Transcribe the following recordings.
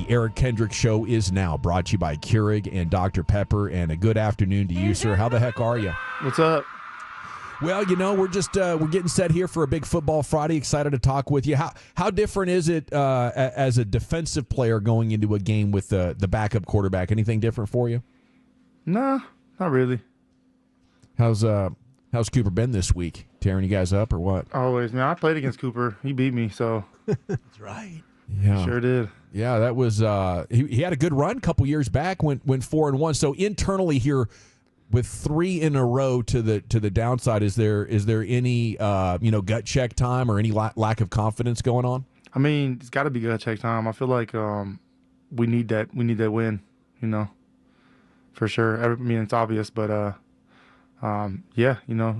The Eric Kendricks Show is now brought to you by Keurig and Dr. Pepper, and a good afternoon to you, sir. How the heck are you? What's up? Well, you know, we're just we're getting set here for a big football Friday. Excited to talk with you. How different is it as a defensive player going into a game with the backup quarterback? Anything different for you? Nah, not really. How's Cooper been this week? Tearing you guys up or what? Always, man. I played against Cooper. He beat me, so That's right. Yeah, sure did. Yeah, that was he had a good run a couple years back. Went 4-1. So internally here, with 3 in a row to the downside, is there any gut check time or any lack of confidence going on? I mean, it's got to be gut check time. I feel like we need that win, for sure. I mean, it's obvious, but yeah,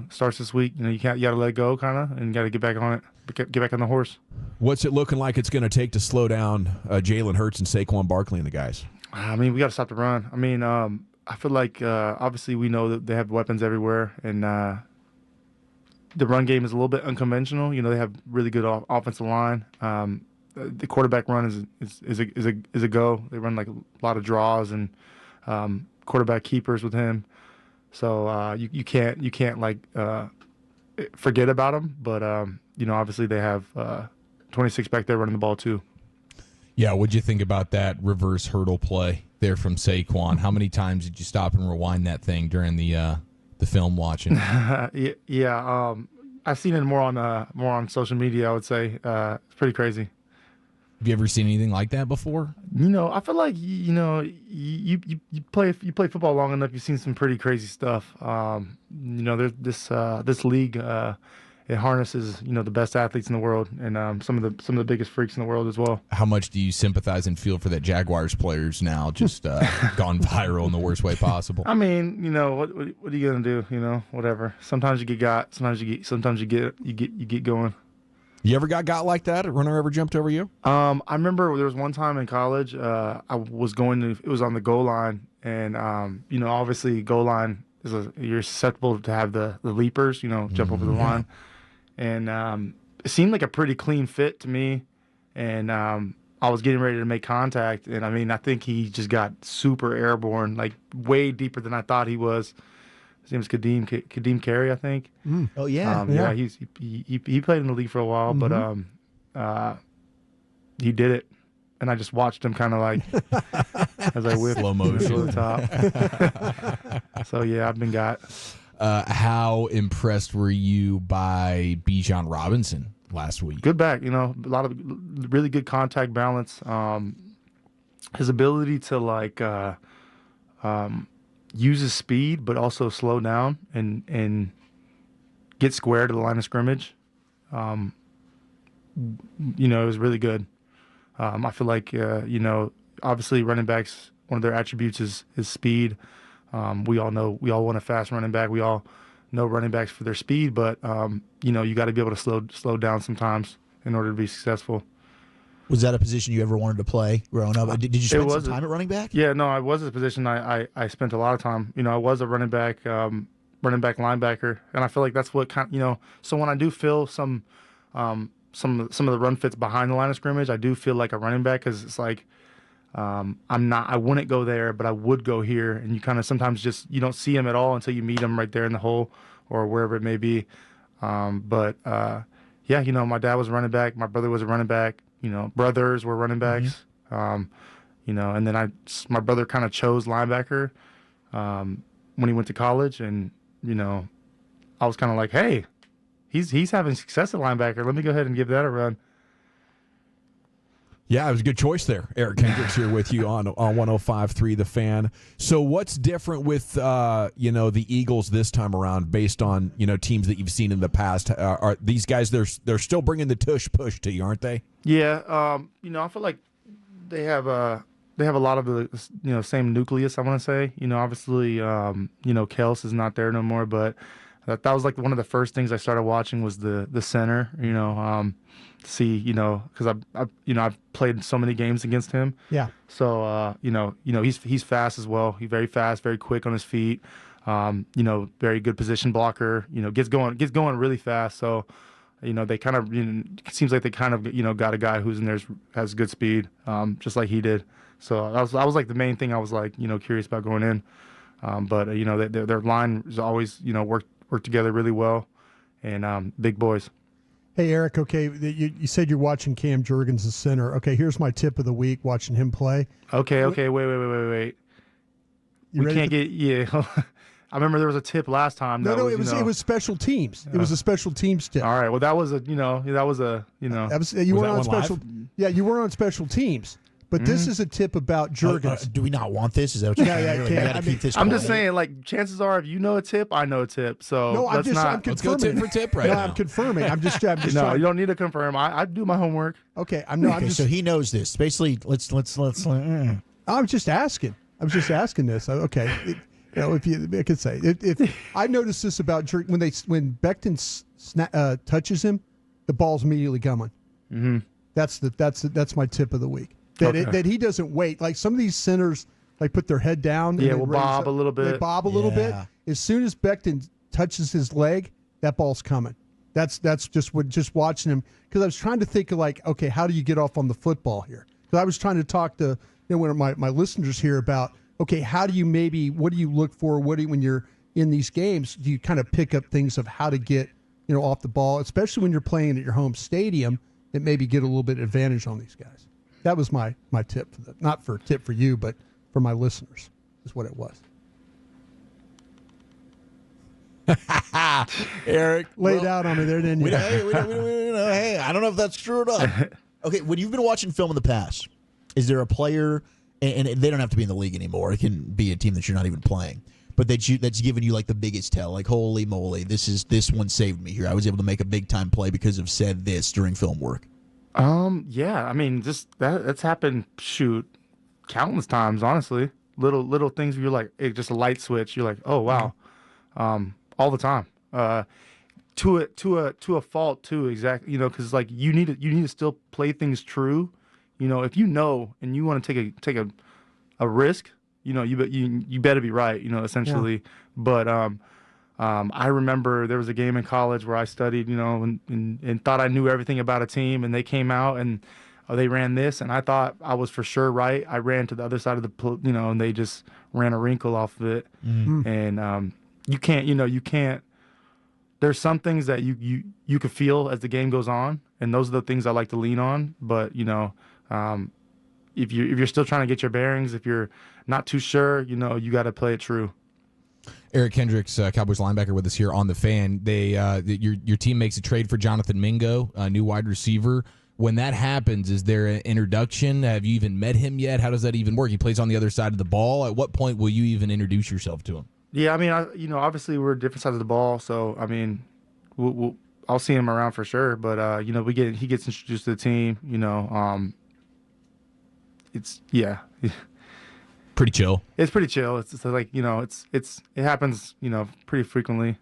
starts this week. You got to let it go, kind of, and you got to get back on it. Get back on the horse. What's it looking like it's going to take to slow down Jaylen, Herz, and Saquon, Barkley and the guys? I mean, we got to stop the run. I mean, I feel like obviously we know that they have weapons everywhere, and the run game is a little bit unconventional. They have really good offensive line. The quarterback run is a go. They run like a lot of draws and quarterback keepers with him. So you can't like forget about them. But obviously they have 26 back there running the ball too. Yeah, what'd you think about that reverse hurdle play there from Saquon? How many times did you stop and rewind that thing during the film watching? Yeah, I've seen it more on social media. I would say it's pretty crazy. Have you ever seen anything like that before? I feel like you play football long enough, you've seen some pretty crazy stuff. There's this league. It harnesses the best athletes in the world and some of the biggest freaks in the world as well. How much do you sympathize and feel for that Jaguars players now just gone viral in the worst way possible? I mean, what are you gonna do? Whatever. Sometimes you get got. Sometimes you get going. You ever got like that? A runner ever jumped over you? I remember there was one time in college. I was it was on the goal line, and obviously goal line you're susceptible to have the leapers, jump over the line. And it seemed like a pretty clean fit to me. And I was getting ready to make contact. And, I mean, I think he just got super airborne, like way deeper than I thought he was. His name was Kadeem Carey, I think. Mm. Oh, yeah. Yeah, he played in the league for a while, but he did it. And I just watched him kind of like as I whipped slow motion to the top. So, yeah, I've been got. How impressed were you by Bejon Robinson last week? Good back, a lot of really good contact balance. His ability to like use his speed, but also slow down and get square to the line of scrimmage. It was really good. I feel like obviously running backs, one of their attributes is speed. We all want a fast running back. We all know running backs for their speed, but you got to be able to slow down sometimes in order to be successful. Was that a position you ever wanted to play growing up? Did you spend some time at running back? Yeah, no, I was a position I spent a lot of time. I was a running back linebacker, and I feel like that's what so when I do feel some of the run fits behind the line of scrimmage, I do feel like a running back because it's like. I wouldn't go there, but I would go here. And you kind of sometimes you don't see him at all until you meet him right there in the hole or wherever it may be. Yeah, my dad was a running back. My brother was a running back. Brothers were running backs. Mm-hmm. And then my brother kind of chose linebacker when he went to college. And, I was kind of like, hey, he's having success at linebacker. Let me go ahead and give that a run. Yeah, it was a good choice there. Eric Kendricks here with you on 105.3 The Fan. So what's different with, the Eagles this time around based on, teams that you've seen in the past? Are these guys, they're still bringing the tush-push to you, aren't they? Yeah, I feel like they have a lot of the, same nucleus, I want to say. Obviously, Kels is not there no more, but that was like one of the first things I started watching was the center, see, because I've played so many games against him. Yeah. So, he's fast as well. He's very fast, very quick on his feet. Very good position blocker. Gets going really fast. So, they kind of, it seems like they kind of, got a guy who's in there has good speed, just like he did. So that was like the main thing I was like, curious about going in. But their line is always, work together really well, and big boys. Hey, Eric, okay, you said you're watching Cam Jurgens, the center. Okay, here's my tip of the week, watching him play. Okay, wait. We can't get, yeah. I remember there was a tip last time. No, it was special teams. It was a special teams tip. All right, well, that was you weren't on special. Live? Yeah, you weren't on special teams. But this is a tip about Jurgens. Do we not want this? Is that what you're saying? Yeah. Keep this I'm just saying, like, chances are, if you know a tip, I know a tip. So no, I'm confirming. Let's go tip for tip right now. I'm confirming. I'm just no, trying. you don't need to confirm. I do my homework. Okay, so he knows this. Basically, let's. I'm just asking. I'm just asking this. Okay, if I could say, if I noticed this about Jurgens when Becton touches him, the ball's immediately coming. Mm-hmm. That's my tip of the week. That he doesn't wait. Like some of these centers, like put their head down. Yeah, will bob a little bit. They bob a little bit. As soon as Becton touches his leg, that ball's coming. That's just watching him, because I was trying to think of like, okay, how do you get off on the football here? Because I was trying to talk to one of my listeners here about, okay, how do you what do you look for? When you're in these games, do you kind of pick up things of how to get off the ball, especially when you're playing at your home stadium, that maybe get a little bit advantage on these guys. That was my tip for not for tip for you, but for my listeners, is what it was. Eric, laid out on me there, didn't you? Hey, I don't know if that's true or not. Okay, when you've been watching film in the past, is there a player, and they don't have to be in the league anymore, it can be a team that you're not even playing, but that's given you like the biggest tell, like, holy moly, this one saved me here. I was able to make a big time play because of said this during film work. Yeah, I mean, just that's happened, countless times, honestly. Little things where you're like, just a light switch. You're like, oh wow, all the time. To a fault too, exactly. Because like you need to still play things true. If and you want to take a risk, you better be right. Essentially. Yeah. But I remember there was a game in college where I studied, and thought I knew everything about a team, and they came out and they ran this, and I thought I was for sure right. I ran to the other side of the, and they just ran a wrinkle off of it. Mm-hmm. And you can't. There's some things that you can feel as the game goes on, and those are the things I like to lean on. But if you're still trying to get your bearings, if you're not too sure, you got to play it true. Eric Kendricks, Cowboys linebacker, with us here on The Fan. Your team makes a trade for Jonathan Mingo, a new wide receiver. When that happens, is there an introduction? Have you even met him yet? How does that even work? He plays on the other side of the ball. At what point will you even introduce yourself to him? Yeah, I mean, obviously we're different sides of the ball, so I mean, I'll see him around for sure. But he gets introduced to the team. It's pretty chill. It's pretty chill. It's just like, it happens, pretty frequently.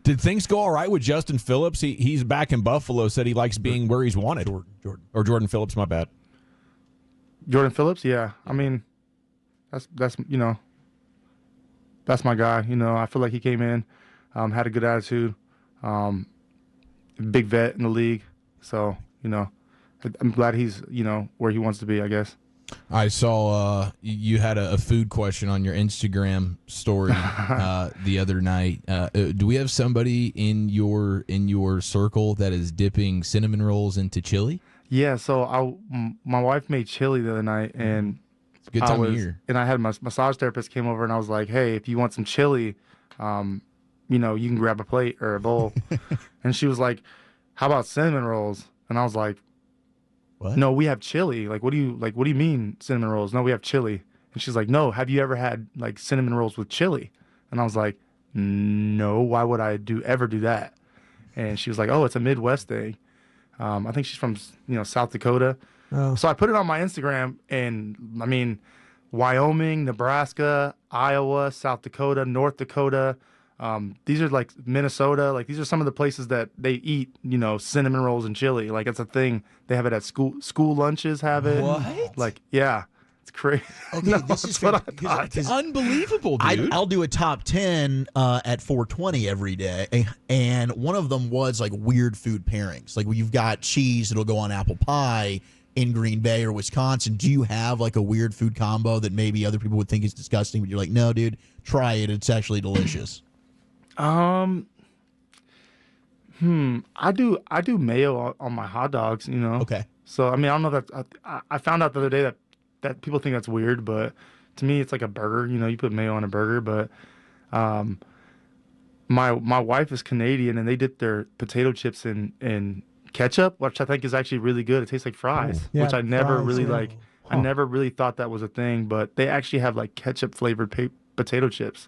Did things go all right with Justin Phillips? He's back in Buffalo, said he likes being where he's wanted. Jordan Phillips, my bad. Jordan Phillips, yeah. I mean, that's my guy. I feel like he came in, had a good attitude, big vet in the league. So, I'm glad he's, where he wants to be, I guess. I saw you had a food question on your Instagram story the other night. Do we have somebody in your circle that is dipping cinnamon rolls into chili? Yeah, so my wife made chili the other night, and it's a good time of year. And I had my massage therapist came over, and I was like, "Hey, if you want some chili, you can grab a plate or a bowl." And she was like, "How about cinnamon rolls?" And I was like, "What? No, we have chili. Like, what do you mean cinnamon rolls? No, we have chili." And she's like, "No, have you ever had like cinnamon rolls with chili?" And I was like, "No, why would I ever do that?" And she was like, "Oh, it's a Midwest thing." I think she's from South Dakota. Oh. So I put it on my Instagram, and I mean, Wyoming, Nebraska, Iowa, South Dakota, North Dakota. These are like Minnesota. Like, these are some of the places that they eat, cinnamon rolls and chili. Like, it's a thing. They have it at school lunches have it. What? Like, yeah, crazy. Okay, No, this is that's what I fantastic, thought. 'cause Unbelievable, dude. I'll do a top 10 at 420 every day, and one of them was like weird food pairings. Like when you've got cheese, it'll go on apple pie in Green Bay or Wisconsin. Do you have like a weird food combo that maybe other people would think is disgusting, but you're like, no, dude, try it. It's actually delicious. I do mayo on my hot dogs, you know. Okay. So I mean, I don't know that I found out the other day that people think that's weird, but to me, it's like a burger. You know, you put mayo on a burger. But my wife is Canadian, and they dip their potato chips in ketchup, which I think is actually really good. It tastes like fries, Yeah, which I never fries, really yeah. like. I never really thought that was a thing, but they actually have like ketchup flavored potato chips.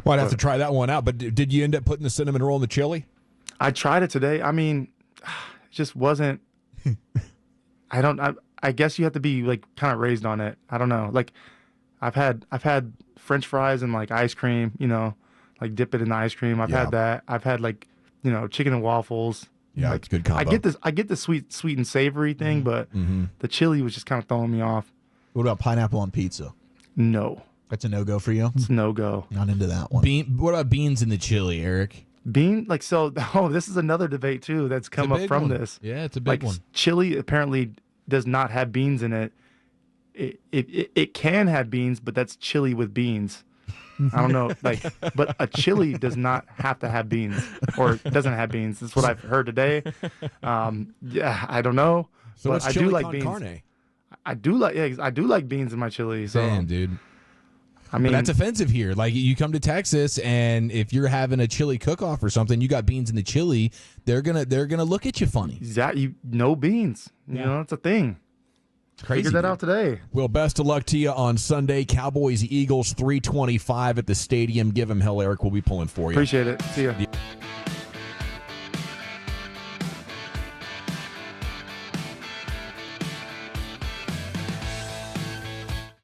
Well, I'd have to try that one out. But did you end up putting the cinnamon roll in the chili? I tried it today. I mean, it just wasn't. I guess you have to be like kind of raised on it. I don't know. Like, I've had French fries and like ice cream. You know, like dip it in the ice cream. I've had that. I've had like, you know, chicken and waffles. Yeah, like, it's a good combo. I get the sweet and savory thing, but the chili was just kind of throwing me off. What about pineapple on pizza? No, That's a no-go for you? it's no go. Not into that one. What about beans in the chili, Eric? This is another debate too that's It's come a up big from one. this. Yeah, it's a big one. Chili apparently does not have beans in it. It can have beans, but that's chili with beans. I don't know, but a chili does not have to have beans, or doesn't have beans. That's what I've heard today. Yeah, I don't know, So but it's I chili do like con beans. carne. I do like beans in my chili. So Damn, dude. I mean, But that's offensive here. Like, you come to Texas, and if you're having a chili cook-off or something, you got beans in the chili, they're gonna look at you funny. no beans. You know, it's a thing. Crazy. Figured that dude. out today. Well, best of luck to you on Sunday. Cowboys, Eagles, 325 at the stadium. Give him hell, Eric. We'll be pulling for you. Appreciate it. See ya.